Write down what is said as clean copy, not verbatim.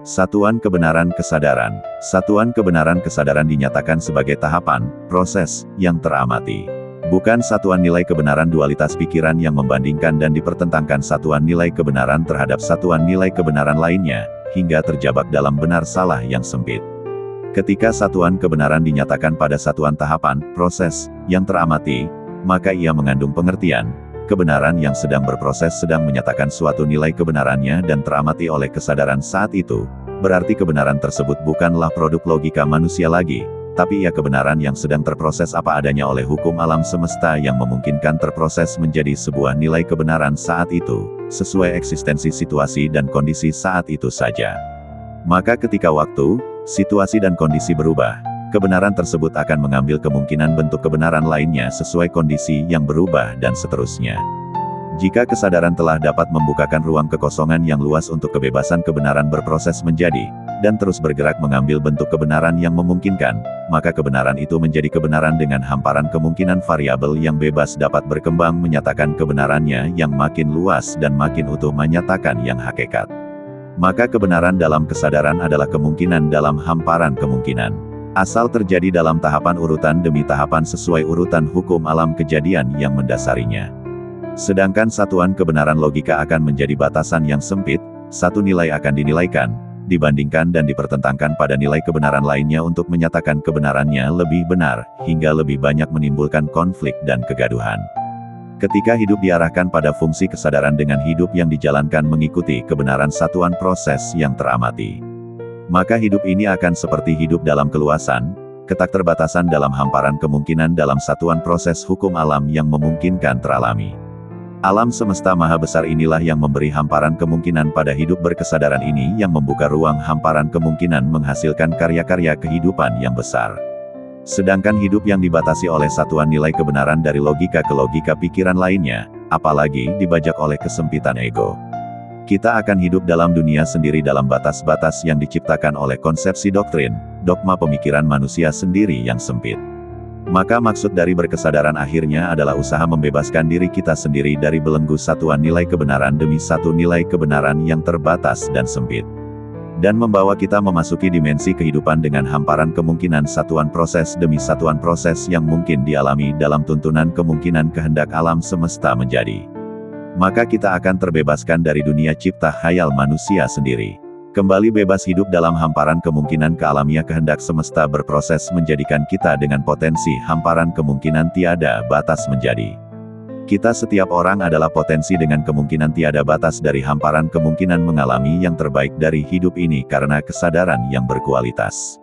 Satuan kebenaran kesadaran. Satuan kebenaran kesadaran dinyatakan sebagai tahapan, proses, yang teramati. Bukan satuan nilai kebenaran dualitas pikiran yang membandingkan dan dipertentangkan satuan nilai kebenaran terhadap satuan nilai kebenaran lainnya, hingga terjebak dalam benar-salah yang sempit. Ketika satuan kebenaran dinyatakan pada satuan tahapan, proses, yang teramati, maka ia mengandung pengertian, kebenaran yang sedang berproses sedang menyatakan suatu nilai kebenarannya dan teramati oleh kesadaran saat itu, berarti kebenaran tersebut bukanlah produk logika manusia lagi, tapi ia kebenaran yang sedang terproses apa adanya oleh hukum alam semesta yang memungkinkan terproses menjadi sebuah nilai kebenaran saat itu, sesuai eksistensi situasi dan kondisi saat itu saja. Maka ketika waktu, situasi dan kondisi berubah, kebenaran tersebut akan mengambil kemungkinan bentuk kebenaran lainnya sesuai kondisi yang berubah dan seterusnya. Jika kesadaran telah dapat membukakan ruang kekosongan yang luas untuk kebebasan kebenaran berproses menjadi, dan terus bergerak mengambil bentuk kebenaran yang memungkinkan, maka kebenaran itu menjadi kebenaran dengan hamparan kemungkinan variabel yang bebas dapat berkembang menyatakan kebenarannya yang makin luas dan makin utuh menyatakan yang hakikat. Maka kebenaran dalam kesadaran adalah kemungkinan dalam hamparan kemungkinan. Asal terjadi dalam tahapan urutan demi tahapan sesuai urutan hukum alam kejadian yang mendasarinya. Sedangkan satuan kebenaran logika akan menjadi batasan yang sempit, satu nilai akan dinilaikan, dibandingkan dan dipertentangkan pada nilai kebenaran lainnya untuk menyatakan kebenarannya lebih benar, hingga lebih banyak menimbulkan konflik dan kegaduhan. Ketika hidup diarahkan pada fungsi kesadaran dengan hidup yang dijalankan mengikuti kebenaran satuan proses yang teramati, maka hidup ini akan seperti hidup dalam keluasan, ketakterbatasan dalam hamparan kemungkinan dalam satuan proses hukum alam yang memungkinkan teralami. Alam semesta maha besar inilah yang memberi hamparan kemungkinan pada hidup berkesadaran ini yang membuka ruang hamparan kemungkinan menghasilkan karya-karya kehidupan yang besar. Sedangkan hidup yang dibatasi oleh satuan nilai kebenaran dari logika ke logika pikiran lainnya, apalagi dibajak oleh kesempitan ego. Kita akan hidup dalam dunia sendiri dalam batas-batas yang diciptakan oleh konsepsi doktrin, dogma pemikiran manusia sendiri yang sempit. Maka maksud dari berkesadaran akhirnya adalah usaha membebaskan diri kita sendiri dari belenggu satuan nilai kebenaran demi satu nilai kebenaran yang terbatas dan sempit. Dan membawa kita memasuki dimensi kehidupan dengan hamparan kemungkinan satuan proses demi satuan proses yang mungkin dialami dalam tuntunan kemungkinan kehendak alam semesta menjadi. Maka kita akan terbebaskan dari dunia cipta khayal manusia sendiri. Kembali bebas hidup dalam hamparan kemungkinan kealamiah kehendak semesta berproses menjadikan kita dengan potensi hamparan kemungkinan tiada batas menjadi. Kita setiap orang adalah potensi dengan kemungkinan tiada batas dari hamparan kemungkinan mengalami yang terbaik dari hidup ini karena kesadaran yang berkualitas.